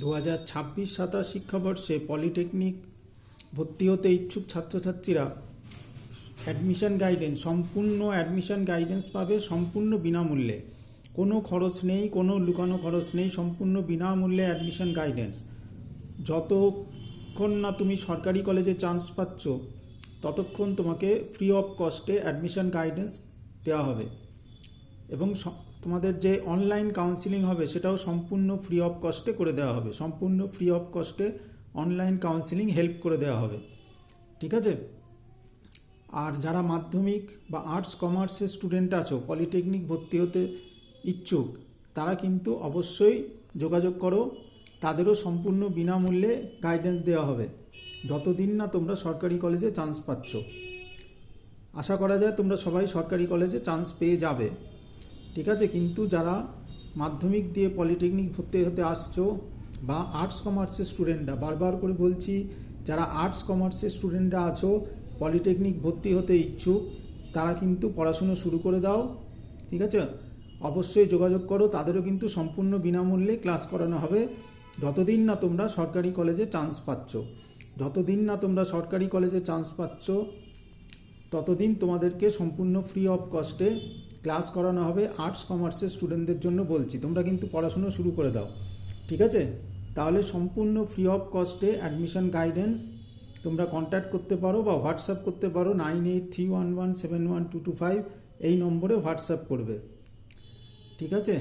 2026-27 শিক্ষাবর্ষে পলিটেকনিক ভর্তি হতে ইচ্ছুক ছাত্রছাত্রীরা সম্পূর্ণ অ্যাডমিশন গাইডেন্স পাবে সম্পূর্ণ বিনামূল্যে। কোনো খরচ নেই, কোনো লুকানো খরচ নেই, সম্পূর্ণ বিনামূল্যে অ্যাডমিশন গাইডেন্স। যতক্ষণ না তুমি সরকারি কলেজে চান্স পাচ্ছ ততক্ষণ তোমাকে ফ্রি অফ কস্টে অ্যাডমিশন গাইডেন্স দেওয়া হবে এবং তোমাদের যে অনলাইন কাউন্সিলিং হবে সেটাও সম্পূর্ণ ফ্রি অফ কস্টে করে দেওয়া হবে। সম্পূর্ণ ফ্রি অফ কস্টে অনলাইন কাউন্সিলিং হেল্প করে দেওয়া হবে, ঠিক আছে? আর যারা মাধ্যমিক বা আর্টস কমার্সের স্টুডেন্ট আছো, পলিটেকনিক ভর্তি হতে ইচ্ছুক, তারা কিন্তু অবশ্যই যোগাযোগ করো। তাদেরও সম্পূর্ণ বিনামূল্যে গাইডেন্স দেওয়া হবে যতদিন না তোমরা সরকারি কলেজে চান্স পাচ্ছ। আশা করা যায় তোমরা সবাই সরকারি কলেজে চান্স পেয়ে যাবে, ঠিক আছে? কিন্তু যারা মাধ্যমিক দিয়ে পলিটেকনিক ভর্তি হতে আসছো বা আর্টস কমার্সের স্টুডেন্টরা, বারবার করে বলছি, যারা আর্টস কমার্সের স্টুডেন্টরা আছো, পলিটেকনিক ভর্তি হতে ইচ্ছুক, তারা কিন্তু পড়াশুনো শুরু করে দাও, ঠিক আছে? অবশ্যই যোগাযোগ করো। তাদেরও কিন্তু সম্পূর্ণ বিনামূল্যে ক্লাস করানো হবে যতদিন না তোমরা সরকারি কলেজে চান্স পাচ্ছ। যতদিন না তোমরা সরকারি কলেজে চান্স পাচ্ছ ততদিন তোমাদেরকে সম্পূর্ণ ফ্রি অফ কস্টে ক্লাস করানো হবে। আর্টস কমার্সের স্টুডেন্টদের জন্য বলছি, তোমরা কিন্তু পড়াশুনো শুরু করে দাও, ঠিক আছে? তাহলে সম্পূর্ণ ফ্রি অফ কস্টে অ্যাডমিশন গাইডেন্স তোমরা কন্ট্যাক্ট করতে পারো বা হোয়াটসঅ্যাপ করতে পারো। 9831171225 এই নম্বরে হোয়াটসঅ্যাপ করবে, ঠিক আছে?